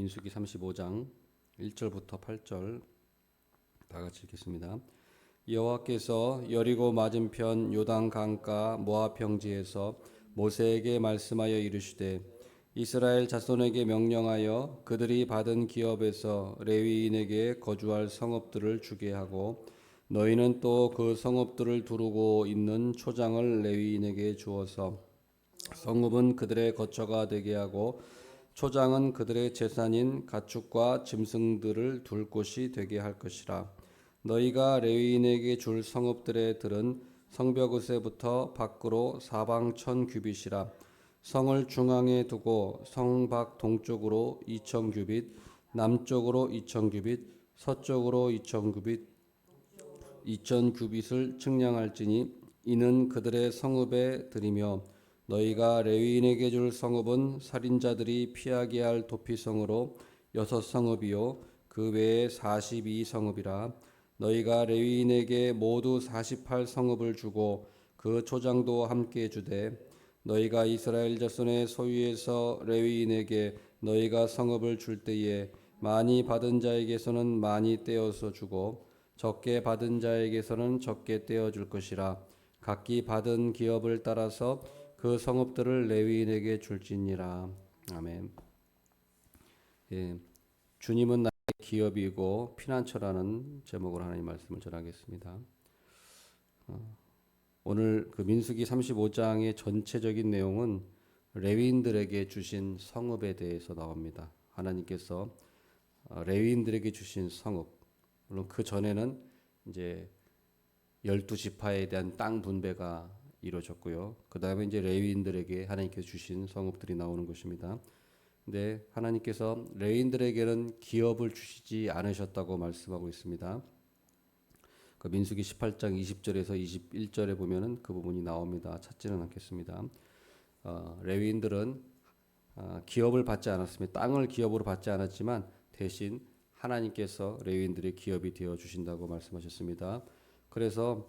민수기 35장 1절부터 8절 다 같이 읽겠습니다. 여호와께서 여리고 맞은편 요단 강가 모압 평지에서 모세에게 말씀하여 이르시되 이스라엘 자손에게 명령하여 그들이 받은 기업에서 레위인에게 거주할 성읍들을 주게 하고 너희는 또 그 성읍들을 두르고 있는 초장을 레위인에게 주어서 성읍은 그들의 거처가 되게 하고 초장은 그들의 재산인 가축과 짐승들을 둘 곳이 되게 할 것이라. 너희가 레위인에게 줄 성읍들의 들은 성벽으로부터 밖으로 사방 1000규빗이라. 성을 중앙에 두고 성 밖 동쪽으로 2000규빗, 남쪽으로 2000규빗, 서쪽으로 2000규빗, 2000규빗을 측량할지니 이는 그들의 성읍에 들이며 너희가 레위인에게 줄 성읍은 살인자들이 피하게 할 도피성으로 6성읍이요 그 외에 42성읍이라. 너희가 레위인에게 모두 48성읍을 주고 그 초장도 함께 주되 너희가 이스라엘 자손의 소유에서 레위인에게 너희가 성읍을 줄 때에 많이 받은 자에게서는 많이 떼어서 주고 적게 받은 자에게서는 적게 떼어 줄 것이라. 각기 받은 기업을 따라서 그 성읍들을 레위인에게 줄지니라. 아멘. 예, 주님은 나의 기업이고 피난처라는 제목으로 하나님 말씀을 전하겠습니다. 오늘 그 민수기 35장의 전체적인 내용은 레위인들에게 주신 성읍에 대해서 나옵니다. 하나님께서 레위인들에게 주신 성읍. 물론 그 전에는 이제 12지파에 대한 땅 분배가 이루어졌고요. 그 다음에 이제 레위인들에게 하나님께서 주신 성읍들이 나오는 것입니다. 근데 하나님께서 레위인들에게는 기업을 주시지 않으셨다고 말씀하고 있습니다. 그 민수기 18장 20절에서 21절에 보면은 그 부분이 나옵니다. 찾지는 않겠습니다. 레위인들은 기업을 받지 않았습니다. 땅을 기업으로 받지 않았지만 대신 하나님께서 레위인들의 기업이 되어 주신다고 말씀하셨습니다. 그래서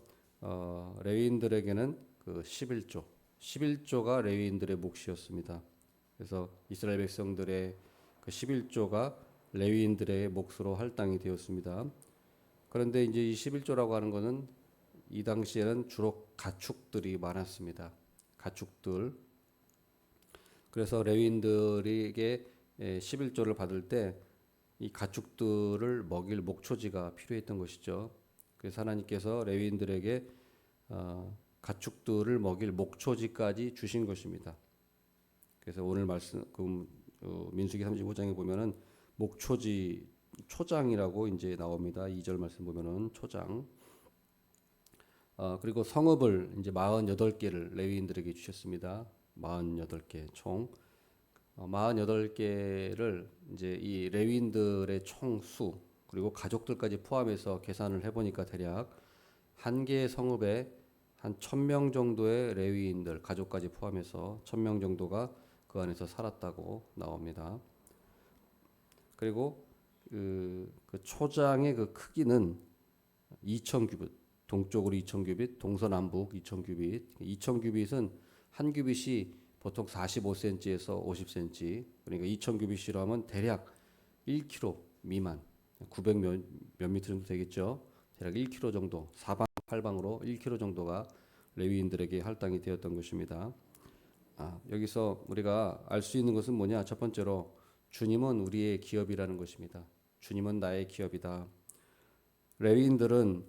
레위인들에게는 그 11조가 레위인들의 몫이었습니다. 그래서 이스라엘 백성들의 그 11조가 레위인들의 몫으로 할당이 되었습니다. 그런데 이제 이 11조라고 하는 것은 이 당시에는 주로 가축들이 많았습니다. 가축들. 그래서 레위인들에게 11조를 받을 때 이 가축들을 먹일 목초지가 필요했던 것이죠. 그래서 하나님께서 레위인들에게 가축들을 먹일 목초지까지 주신 것입니다. 그래서 오늘 말씀 민수기 35장에 보면은 목초지 초장이라고 이제 나옵니다. 2절 말씀 보면은 초장. 그리고 성읍을 이제 48개를 레위인들에게 주셨습니다. 48개 총. 48개를 이제 이 레위인들의 총수 그리고 가족들까지 포함해서 계산을 해보니까 대략 한 개의 성읍에 한 1000명 정도의 레위인들 가족까지 포함해서 1000명 정도가 그 안에서 살았다고 나옵니다. 그리고 그 초장의 그 크기는 2000규빗, 동쪽으로 2000규빗, 동서남북 2000규빗. 2000규빗은 한 규빗이 보통 45cm에서 50cm, 그러니까 2000규빗이라 하면 대략 1km 미만, 900 몇 미터 정도 되겠죠. 대략 1km 정도, 사방팔방으로 1km 정도가 레위인들에게 할당이 되었던 것입니다. 여기서 우리가 알 수 있는 것은 뭐냐? 첫 번째로 주님은 우리의 기업이라는 것입니다. 주님은 나의 기업이다. 레위인들은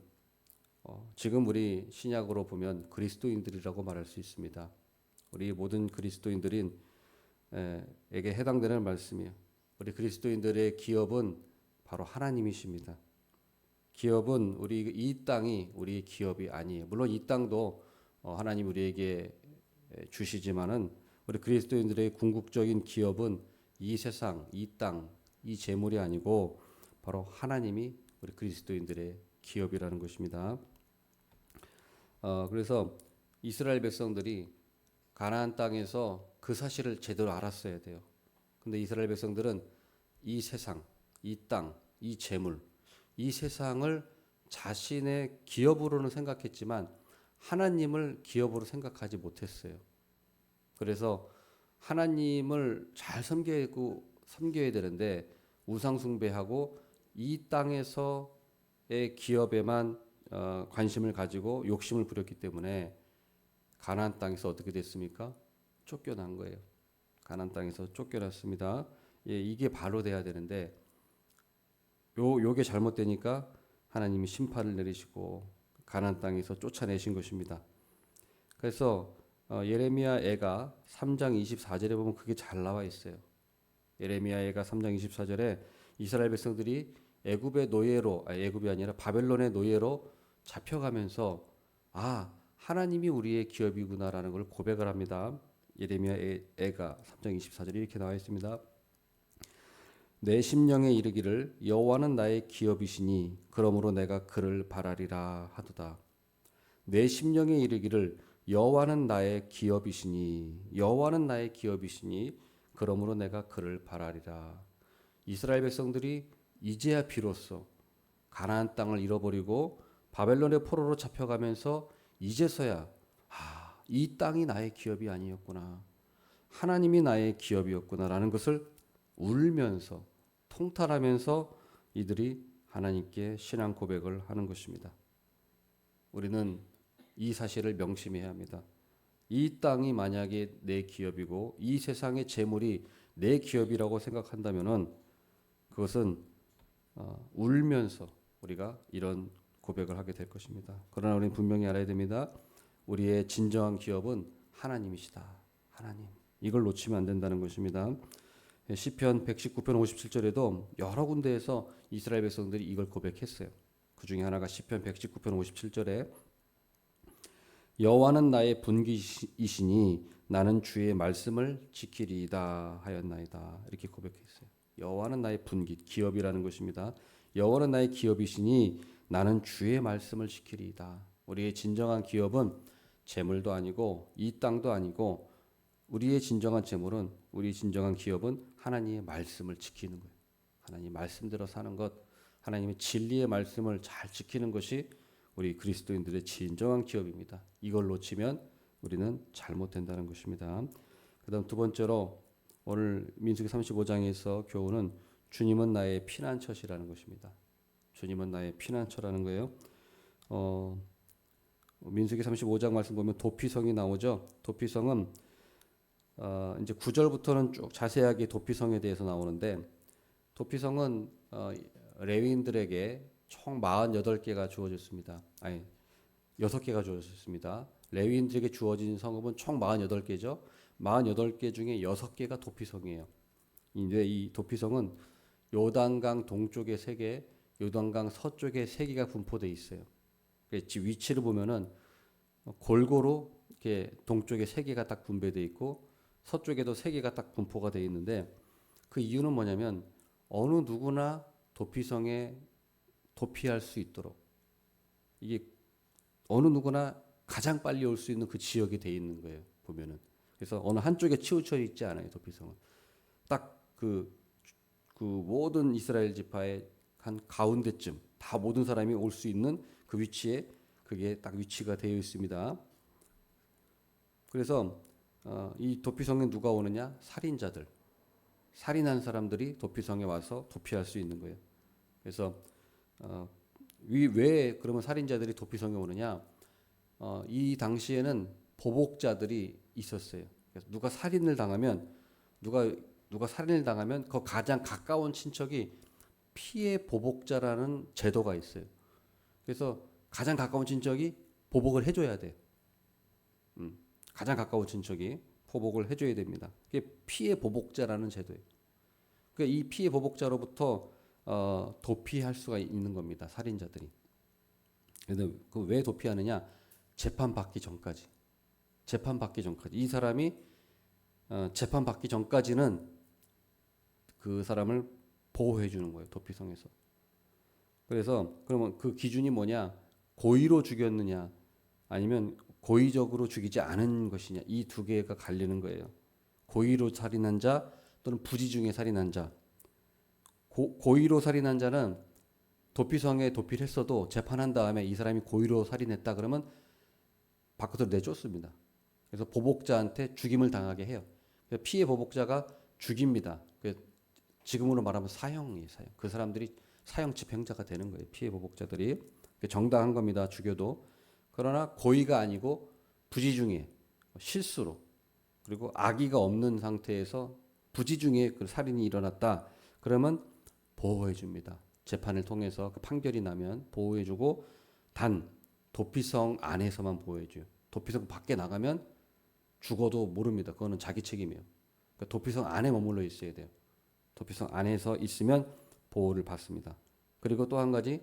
지금 우리 신약으로 보면 그리스도인들이라고 말할 수 있습니다. 우리 모든 그리스도인들에게 해당되는 말씀이에요. 우리 그리스도인들의 기업은 바로 하나님이십니다. 기업은 우리 이 땅이 우리의 기업이 아니에요. 물론 이 땅도 하나님 우리에게 주시지만은 우리 그리스도인들의 궁극적인 기업은 이 세상, 이 땅, 이 재물이 아니고 바로 하나님이 우리 그리스도인들의 기업이라는 것입니다. 그래서 이스라엘 백성들이 가나안 땅에서 그 사실을 제대로 알았어야 돼요. 근데 이스라엘 백성들은 이 세상, 이 땅, 이 재물, 이 세상을 자신의 기업으로는 생각했지만 하나님을 기업으로 생각하지 못했어요. 그래서 하나님을 잘 섬기고 섬겨야 되는데 우상 숭배하고 이 땅에서의 기업에만 관심을 가지고 욕심을 부렸기 때문에 가나안 땅에서 어떻게 됐습니까? 쫓겨난 거예요. 가나안 땅에서 쫓겨났습니다. 예, 이게 바로 돼야 되는데 요게 잘못되니까 하나님이 심판을 내리시고 가나안 땅에서 쫓아내신 것입니다. 그래서 예레미야 애가 3장 24절에 보면 그게 잘 나와 있어요. 예레미야 애가 3장 24절에 이스라엘 백성들이 애굽이 아니라 바벨론의 노예로 잡혀가면서 하나님이 우리의 기업이구나라는 걸 고백을 합니다. 예레미야 애가 3장 24절에 이렇게 나와 있습니다. 내 심령에 이르기를 여호와는 나의 기업이시니 그러므로 내가 그를 바라리라 하도다. 내 심령에 이르기를 여호와는 나의 기업이시니 그러므로 내가 그를 바라리라. 이스라엘 백성들이 이제야 비로소 가나안 땅을 잃어버리고 바벨론의 포로로 잡혀가면서 이제서야 이 땅이 나의 기업이 아니었구나. 하나님이 나의 기업이었구나라는 것을 울면서 통탄하면서 이들이 하나님께 신앙 고백을 하는 것입니다. 우리는 이 사실을 명심해야 합니다. 이 땅이 만약에 내 기업이고 이 세상의 재물이 내 기업이라고 생각한다면은 그것은 울면서 우리가 이런 고백을 하게 될 것입니다. 그러나 우리는 분명히 알아야 됩니다. 우리의 진정한 기업은 하나님이시다. 하나님. 이걸 놓치면 안 된다는 것입니다. 시편 119편 57절에도 여러 군데에서 이스라엘 백성들이 이걸 고백했어요. 그 중에 하나가 시편 119편 57절에 여호와는 나의 분기이시니 나는 주의 말씀을 지키리이다 하였나이다. 이렇게 고백했어요. 여호와는 나의 분기, 기업이라는 것입니다. 여호와는 나의 기업이시니 나는 주의 말씀을 지키리이다. 우리의 진정한 기업은 재물도 아니고 이 땅도 아니고 우리의 진정한 재물은 우리의 진정한 기업은 하나님의 말씀을 지키는 거예요. 하나님 말씀대로 사는 것, 하나님의 진리의 말씀을 잘 지키는 것이 우리 그리스도인들의 진정한 기업입니다. 이걸 놓치면 우리는 잘못된다는 것입니다. 그다음 두 번째로 오늘 민수기 35장에서 교훈은 주님은 나의 피난처시라는 것입니다. 주님은 나의 피난처라는 거예요. 민수기 35장 말씀 보면 도피성이 나오죠. 도피성은 이제 9절부터는 쭉 자세하게 도피성에 대해서 나오는데 도피성은 레위인들에게 총 48개가 주어졌습니다. 6개가 주어졌습니다. 레위인들에게 주어진 성읍은 총 48개죠. 48개 중에 6개가 도피성이에요. 이제 이 도피성은 요단강 동쪽에 3개, 요단강 서쪽에 3개가 분포되어 있어요. 위치를 보면은 골고루 이렇게 동쪽에 3개가 딱 분배되어 있고 서쪽에도 3개가 딱 분포가 되어 있는데 그 이유는 뭐냐면 어느 누구나 도피성에 도피할 수 있도록 이게 어느 누구나 가장 빨리 올 수 있는 그 지역이 되어 있는 거예요. 보면은 그래서 어느 한쪽에 치우쳐 있지 않아요. 도피성은 딱 그 모든 이스라엘 지파의 한 가운데쯤 다 모든 사람이 올 수 있는 그 위치에 그게 딱 위치가 되어 있습니다. 그래서 이 도피성에 누가 오느냐? 살인자들, 살인한 사람들이 도피성에 와서 도피할 수 있는 거예요. 그래서 왜 그러면 살인자들이 도피성에 오느냐? 이 당시에는 보복자들이 있었어요. 그래서 누가 살인을 당하면 그 가장 가까운 친척이 피해 보복자라는 제도가 있어요. 그래서 가장 가까운 친척이 보복을 해줘야 돼. 가장 가까운 친척이 보복을 해줘야 됩니다. 그게 피해 보복자라는 제도예요. 그러니까 이 피해 보복자로부터 도피할 수가 있는 겁니다. 살인자들이. 그래서 왜 도피하느냐? 재판받기 전까지. 이 사람이 재판받기 전까지는 그 사람을 보호해 주는 거예요. 도피성에서. 그래서 그러면 그 기준이 뭐냐? 고의로 죽였느냐? 아니면 고의적으로 죽이지 않은 것이냐? 이 두 개가 갈리는 거예요. 고의로 살인한 자 또는 부지중에 살인한 자. 고의로 살인한 자는 도피성에 도피를 했어도 재판한 다음에 이 사람이 고의로 살인했다 그러면 바깥으로 내쫓습니다. 그래서 보복자한테 죽임을 당하게 해요. 피해 보복자가 죽입니다. 지금으로 말하면 사형이에요. 사형. 그 사람들이 사형 집행자가 되는 거예요. 피해 보복자들이. 정당한 겁니다. 죽여도. 그러나 고의가 아니고 부지 중에 실수로 그리고 악의가 없는 상태에서 부지 중에 그 살인이 일어났다. 그러면 보호해 줍니다. 재판을 통해서 그 판결이 나면 보호해 주고 단 도피성 안에서만 보호해 줘요. 도피성 밖에 나가면 죽어도 모릅니다. 그거는 자기 책임이에요. 그러니까 도피성 안에 머물러 있어야 돼요. 도피성 안에서 있으면 보호를 받습니다. 그리고 또 한 가지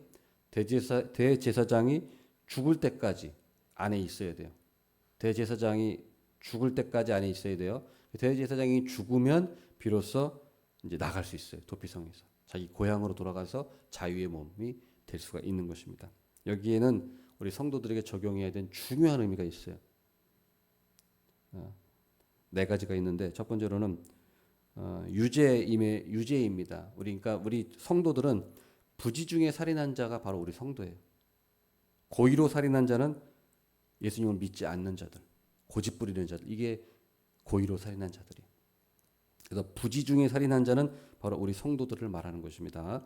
대제사장이 죽을 때까지 안에 있어야 돼요. 대제사장이 죽을 때까지 안에 있어야 돼요. 대제사장이 죽으면 비로소 이제 나갈 수 있어요. 도피성에서 자기 고향으로 돌아가서 자유의 몸이 될 수가 있는 것입니다. 여기에는 우리 성도들에게 적용해야 되는 중요한 의미가 있어요. 네 가지가 있는데 첫 번째로는 유죄입니다. 그러니까 우리 성도들은 부지 중에 살인한 자가 바로 우리 성도예요. 고의로 살인한 자는 예수님을 믿지 않는 자들, 고집 부리는 자들, 이게 고의로 살인한 자들이에요. 그래서 부지 중에 살인한 자는 바로 우리 성도들을 말하는 것입니다.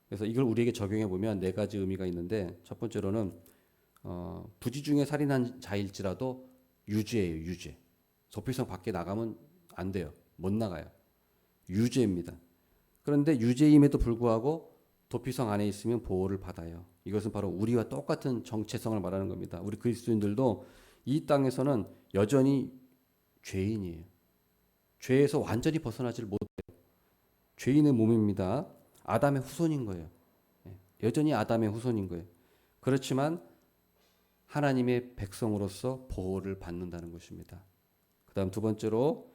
그래서 이걸 우리에게 적용해 보면 네 가지 의미가 있는데 첫 번째로는 부지 중에 살인한 자일지라도 유죄예요. 유죄. 도피성 밖에 나가면 안 돼요. 못 나가요. 유죄입니다. 그런데 유죄임에도 불구하고 도피성 안에 있으면 보호를 받아요. 이것은 바로 우리와 똑같은 정체성을 말하는 겁니다. 우리 그리스도인들도 이 땅에서는 여전히 죄인이에요. 죄에서 완전히 벗어나질 못해요. 죄인의 몸입니다. 아담의 후손인 거예요. 여전히 아담의 후손인 거예요. 그렇지만 하나님의 백성으로서 보호를 받는다는 것입니다. 그 다음 두 번째로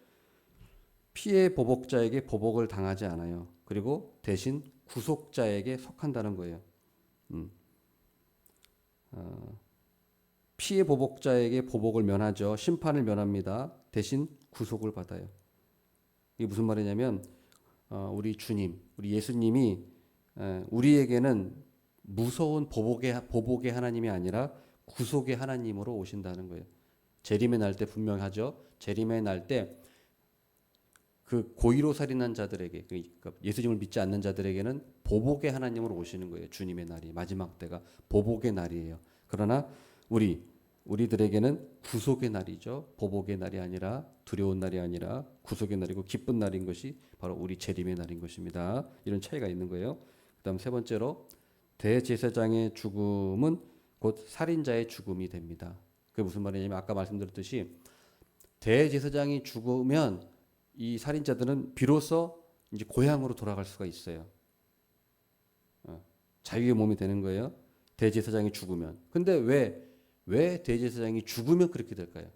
피해 보복자에게 보복을 당하지 않아요. 그리고 대신 구속자에게 속한다는 거예요. 피해 보복자에게 보복을 면하죠. 심판을 면합니다. 대신 구속을 받아요. 이게 무슨 말이냐면 우리 주님, 우리 예수님이 우리에게는 무서운 보복의 하나님이 아니라 구속의 하나님으로 오신다는 거예요. 재림의 날 때 분명하죠. 재림의 날 때 그 고의로 살인한 자들에게, 그러니까 예수님을 믿지 않는 자들에게는 보복의 하나님으로 오시는 거예요. 주님의 날이 마지막 때가 보복의 날이에요. 그러나 우리들에게는 구속의 날이죠. 보복의 날이 아니라 두려운 날이 아니라 구속의 날이고 기쁜 날인 것이 바로 우리 재림의 날인 것입니다. 이런 차이가 있는 거예요. 그다음 세 번째로 대제사장의 죽음은 곧 살인자의 죽음이 됩니다. 그게 무슨 말이냐면 아까 말씀드렸듯이 대제사장이 죽으면 이 살인자들은 비로소 이제 고향으로 돌아갈 수가 있어요. 자유의 몸이 되는 거예요. 대제사장이 죽으면. 근데 왜 대제사장이 죽으면 그렇게 될까요?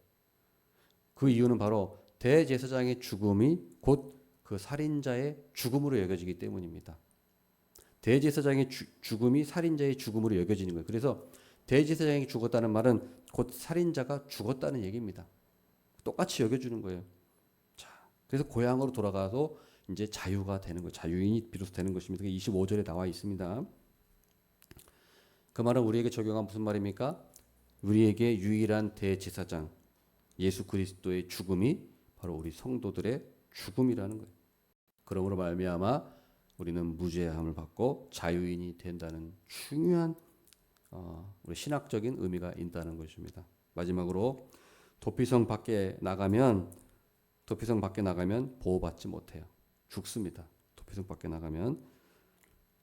그 이유는 바로 대제사장의 죽음이 곧 그 살인자의 죽음으로 여겨지기 때문입니다. 대제사장의 죽음이 살인자의 죽음으로 여겨지는 거예요. 그래서 대제사장이 죽었다는 말은 곧 살인자가 죽었다는 얘기입니다. 똑같이 여겨주는 거예요. 자, 그래서 고향으로 돌아가서 이제 자유가 되는 거예요. 자유인이 비로소 되는 것입니다. 25절에 나와 있습니다. 그 말은 우리에게 적용한 무슨 말입니까? 우리에게 유일한 대제사장 예수 그리스도의 죽음이 바로 우리 성도들의 죽음이라는 거예요. 그러므로 말미암아 우리는 무죄함을 받고 자유인이 된다는 중요한 우리 신학적인 의미가 있다는 것입니다. 마지막으로 도피성 밖에 나가면 보호받지 못해요. 죽습니다. 도피성 밖에 나가면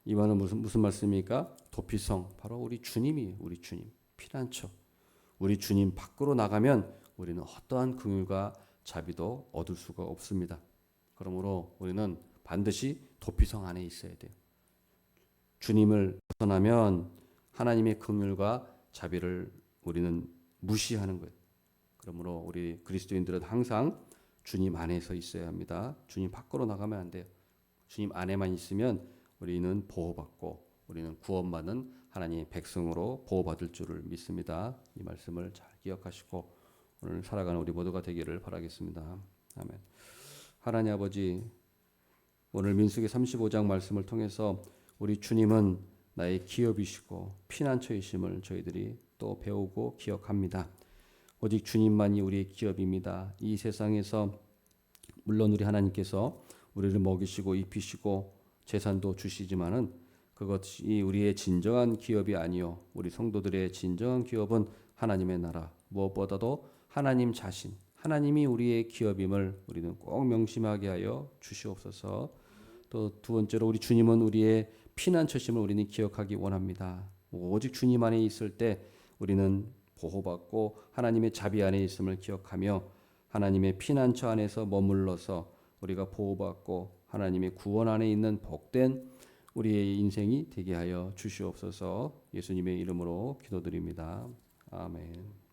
이 말은 무슨 말씀입니까? 도피성 바로 우리 주님이에요. 우리 주님 피난처. 우리 주님 밖으로 나가면 우리는 어떠한 긍휼과 자비도 얻을 수가 없습니다. 그러므로 우리는 반드시 도피성 안에 있어야 돼요. 주님을 벗어나면 하나님의 긍휼과 자비를 우리는 무시하는 거예요. 그러므로 우리 그리스도인들은 항상 주님 안에서 있어야 합니다. 주님 밖으로 나가면 안 돼요. 주님 안에만 있으면 우리는 보호받고 우리는 구원받는 하나님의 백성으로 보호받을 줄을 믿습니다. 이 말씀을 잘 기억하시고 오늘 살아가는 우리 모두가 되기를 바라겠습니다. 아멘. 하나님 아버지, 오늘 민수기 35장 말씀을 통해서 우리 주님은 나의 기업이시고 피난처이심을 저희들이 또 배우고 기억합니다. 오직 주님만이 우리의 기업입니다. 이 세상에서 물론 우리 하나님께서 우리를 먹이시고 입히시고 재산도 주시지만은 그것이 우리의 진정한 기업이 아니요. 우리 성도들의 진정한 기업은 하나님의 나라, 무엇보다도 하나님 자신, 하나님이 우리의 기업임을 우리는 꼭 명심하게 하여 주시옵소서. 또 두 번째로 우리 주님은 우리의 피난처심을 우리는 기억하기 원합니다. 오직 주님 안에 있을 때 우리는 보호받고 하나님의 자비 안에 있음을 기억하며 하나님의 피난처 안에서 머물러서 우리가 보호받고 하나님의 구원 안에 있는 복된 우리의 인생이 되게 하여 주시옵소서. 예수님의 이름으로 기도드립니다. 아멘.